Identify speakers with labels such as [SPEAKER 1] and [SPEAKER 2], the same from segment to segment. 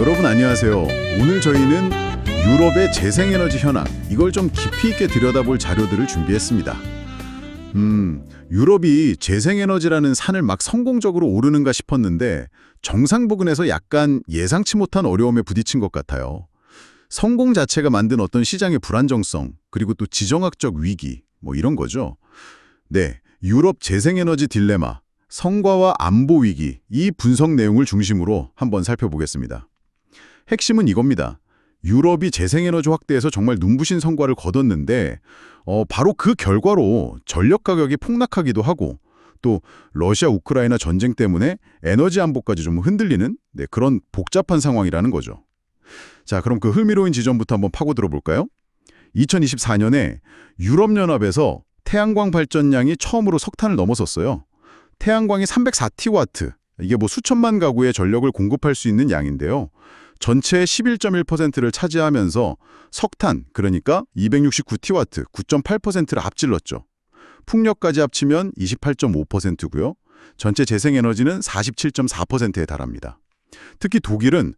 [SPEAKER 1] 여러분 안녕하세요. 오늘 저희는 유럽의 재생에너지 현황, 이걸 좀 깊이 있게 들여다볼 자료들을 준비했습니다. 유럽이 재생에너지라는 산을 막 성공적으로 오르는가 싶었는데 정상 부근에서 약간 예상치 못한 어려움에 부딪힌 것 같아요. 성공 자체가 만든 어떤 시장의 불안정성, 그리고 또 지정학적 위기, 뭐 이런 거죠. 네, 유럽 재생에너지 딜레마, 성과와 안보 위기, 이 분석 내용을 중심으로 한번 살펴보겠습니다. 핵심은 이겁니다. 유럽이 재생에너지 확대에서 정말 눈부신 성과를 거뒀는데 바로 그 결과로 전력 가격이 폭락하기도 하고 또 러시아 우크라이나 전쟁 때문에 에너지 안보까지 좀 흔들리는 그런 복잡한 상황이라는 거죠. 자, 그럼 그 흥미로운 지점부터 한번 파고들어 볼까요? 2024년에 유럽연합에서 태양광 발전량이 처음으로 석탄을 넘어섰어요. 태양광이 304TW, 이게 뭐 수천만 가구의 전력을 공급할 수 있는 양인데요. 전체의 11.1%를 차지하면서 석탄, 그러니까 269TW, 9.8%를 앞질렀죠. 풍력까지 합치면 28.5%고요. 전체 재생에너지는 47.4%에 달합니다. 특히 독일은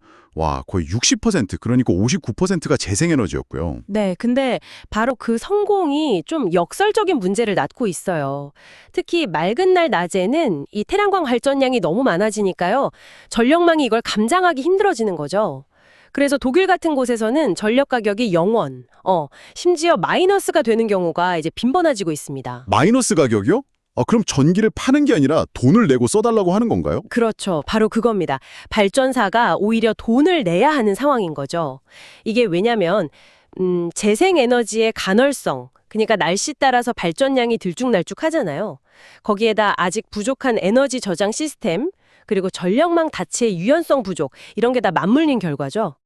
[SPEAKER 1] 거의 60%, 그러니까 59%가 재생에너지였고요.
[SPEAKER 2] 네, 근데 바로 그 성공이 좀 역설적인 문제를 낳고 있어요. 특히 맑은 날 낮에는 이 태양광 발전량이 너무 많아지니까요. 전력망이 이걸 감당하기 힘들어지는 거죠. 그래서 독일 같은 곳에서는 전력 가격이 0원, 심지어 마이너스가 되는 경우가 이제 빈번해지고 있습니다.
[SPEAKER 1] 마이너스 가격이요? 그럼 전기를 파는 게 아니라 돈을 내고 써달라고 하는 건가요?
[SPEAKER 2] 그렇죠. 바로 그겁니다. 발전사가 오히려 돈을 내야 하는 상황인 거죠. 이게 왜냐면 재생에너지의 간헐성, 그러니까 날씨 따라서 발전량이 들쭉날쭉하잖아요. 거기에다 아직 부족한 에너지 저장 시스템, 그리고 전력망 자체의 유연성 부족, 이런 게 다 맞물린 결과죠.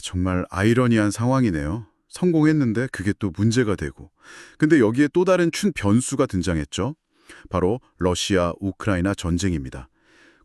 [SPEAKER 1] 정말 아이러니한 상황이네요. 성공했는데 그게 또 문제가 되고. 근데 여기에 또 다른 변수가 등장했죠. 바로 러시아, 우크라이나 전쟁입니다.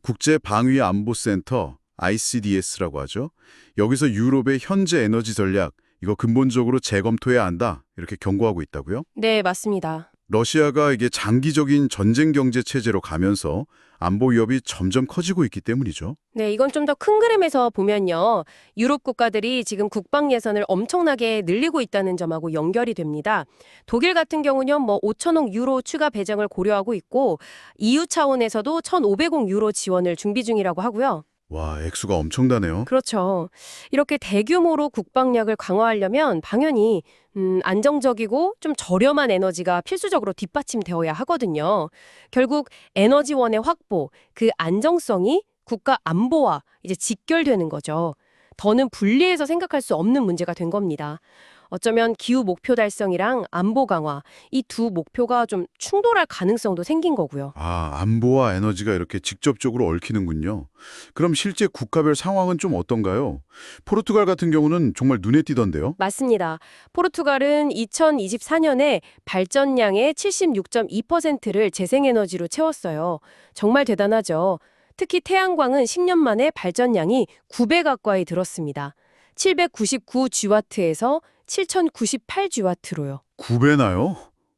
[SPEAKER 1] 국제방위안보센터 ICDS라고 하죠. 여기서 유럽의 현재 에너지 전략, 이거 근본적으로 재검토해야 한다, 이렇게 경고하고 있다고요?
[SPEAKER 2] 네, 맞습니다.
[SPEAKER 1] 러시아가 이게 장기적인 전쟁 경제 체제로 가면서 안보 위협이 점점 커지고 있기 때문이죠.
[SPEAKER 2] 네, 이건 좀 더 큰 그림에서 보면요. 유럽 국가들이 지금 국방 예산을 엄청나게 늘리고 있다는 점하고 연결이 됩니다. 독일 같은 경우는 5천억 유로 추가 배정을 고려하고 있고 EU 차원에서도 1,500억 유로 지원을 준비 중이라고 하고요.
[SPEAKER 1] 와, 액수가 엄청나네요.
[SPEAKER 2] 그렇죠. 이렇게 대규모로 국방력을 강화하려면 당연히 안정적이고 좀 저렴한 에너지가 필수적으로 뒷받침되어야 하거든요. 결국 에너지원의 확보, 그 안정성이 국가 안보와 이제 직결되는 거죠. 더는 분리해서 생각할 수 없는 문제가 된 겁니다. 어쩌면 기후 목표 달성이랑 안보 강화, 이 두 목표가 좀 충돌할 가능성도 생긴 거고요.
[SPEAKER 1] 안보와 에너지가 이렇게 직접적으로 얽히는군요. 그럼 실제 국가별 상황은 좀 어떤가요? 포르투갈 같은 경우는 정말 눈에 띄던데요.
[SPEAKER 2] 맞습니다. 포르투갈은 2024년에 발전량의 76.2%를 재생에너지로 채웠어요. 정말 대단하죠. 특히 태양광은 10년 만에 발전량이 9배 가까이 늘었습니다. 799GW에서 7098GW로요.
[SPEAKER 1] 9배나요?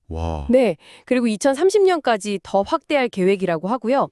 [SPEAKER 1] 와.
[SPEAKER 2] 네, 그리고 2030년까지 더 확대할 계획이라고 하고요.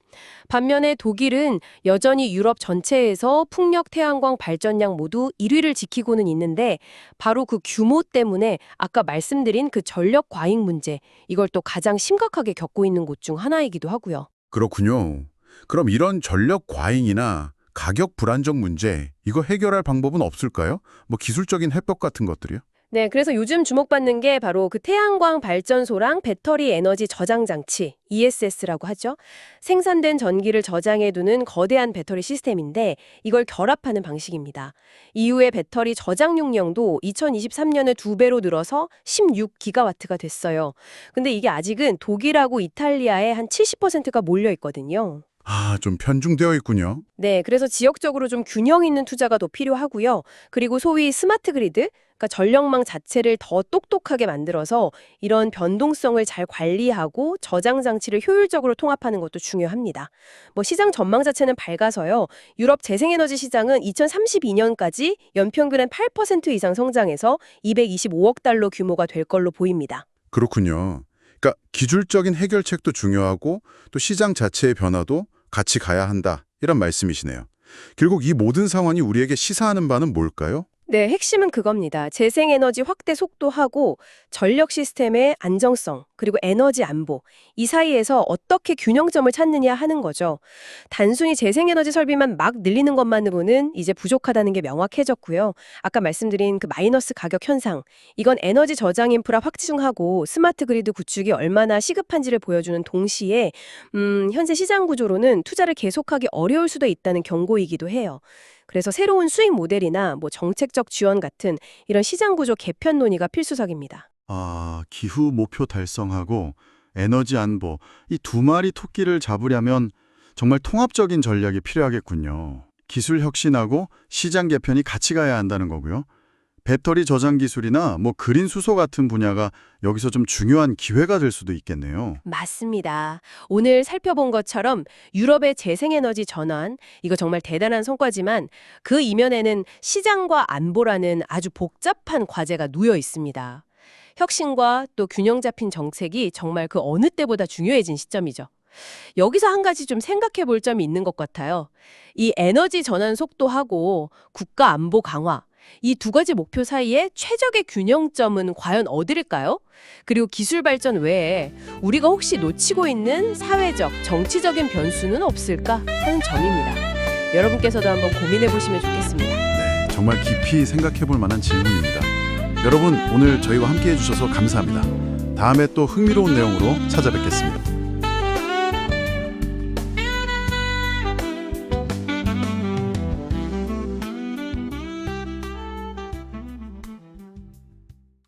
[SPEAKER 2] 반면에 독일은 여전히 유럽 전체에서 풍력 태양광 발전량 모두 1위를 지키고는 있는데 바로 그 규모 때문에 아까 말씀드린 그 전력 과잉 문제, 이걸 또 가장 심각하게 겪고 있는 곳 중 하나이기도 하고요.
[SPEAKER 1] 그렇군요. 그럼 이런 전력 과잉이나 가격 불안정 문제, 이거 해결할 방법은 없을까요? 뭐 기술적인 해법 같은 것들이요?
[SPEAKER 2] 네, 그래서 요즘 주목받는 게 바로 그 태양광 발전소랑 배터리 에너지 저장 장치, ESS라고 하죠. 생산된 전기를 저장해두는 거대한 배터리 시스템인데 이걸 결합하는 방식입니다. 이후에 배터리 저장 용량도 2023년에 2배로 늘어서 16기가와트가 됐어요. 근데 이게 아직은 독일하고 이탈리아에 한 70%가 몰려 있거든요.
[SPEAKER 1] 좀 편중되어 있군요.
[SPEAKER 2] 네, 그래서 지역적으로 좀 균형 있는 투자가 더 필요하고요. 그리고 소위 스마트 그리드, 그러니까 전력망 자체를 더 똑똑하게 만들어서 이런 변동성을 잘 관리하고 저장 장치를 효율적으로 통합하는 것도 중요합니다. 시장 전망 자체는 밝아서요. 유럽 재생에너지 시장은 2032년까지 연평균 한 8% 이상 성장해서 225억 달러 규모가 될 걸로 보입니다.
[SPEAKER 1] 그렇군요. 그러니까 기술적인 해결책도 중요하고 또 시장 자체의 변화도 같이 가야 한다, 이런 말씀이시네요.
[SPEAKER 3] 결국 이 모든 상황이 우리에게 시사하는 바는 뭘까요?
[SPEAKER 2] 네, 핵심은 그겁니다. 재생에너지 확대 속도하고 전력 시스템의 안정성, 그리고 에너지 안보, 이 사이에서 어떻게 균형점을 찾느냐 하는 거죠. 단순히 재생에너지 설비만 막 늘리는 것만으로는 이제 부족하다는 게 명확해졌고요. 아까 말씀드린 그 마이너스 가격 현상, 이건 에너지 저장 인프라 확충하고 스마트 그리드 구축이 얼마나 시급한지를 보여주는 동시에 현재 시장 구조로는 투자를 계속하기 어려울 수도 있다는 경고이기도 해요. 그래서 새로운 수익 모델이나 뭐 정책적 지원 같은 이런 시장 구조 개편 논의가 필수적입니다.
[SPEAKER 3] 기후 목표 달성하고 에너지 안보, 이 두 마리 토끼를 잡으려면 정말 통합적인 전략이 필요하겠군요. 기술 혁신하고 시장 개편이 같이 가야 한다는 거고요. 배터리 저장 기술이나 뭐 그린 수소 같은 분야가 여기서 좀 중요한 기회가 될 수도 있겠네요.
[SPEAKER 2] 맞습니다. 오늘 살펴본 것처럼 유럽의 재생에너지 전환, 이거 정말 대단한 성과지만 그 이면에는 시장과 안보라는 아주 복잡한 과제가 놓여 있습니다. 혁신과 또 균형 잡힌 정책이 정말 그 어느 때보다 중요해진 시점이죠. 여기서 한 가지 좀 생각해 볼 점이 있는 것 같아요. 이 에너지 전환 속도하고 국가 안보 강화, 이 두 가지 목표 사이에 최적의 균형점은 과연 어디일까요? 그리고 기술 발전 외에 우리가 혹시 놓치고 있는 사회적, 정치적인 변수는 없을까 하는 점입니다. 여러분께서도 한번 고민해 보시면 좋겠습니다.
[SPEAKER 3] 네, 정말 깊이 생각해 볼 만한 질문입니다. 여러분, 오늘 저희와 함께 해주셔서 감사합니다. 다음에 또 흥미로운 내용으로 찾아뵙겠습니다.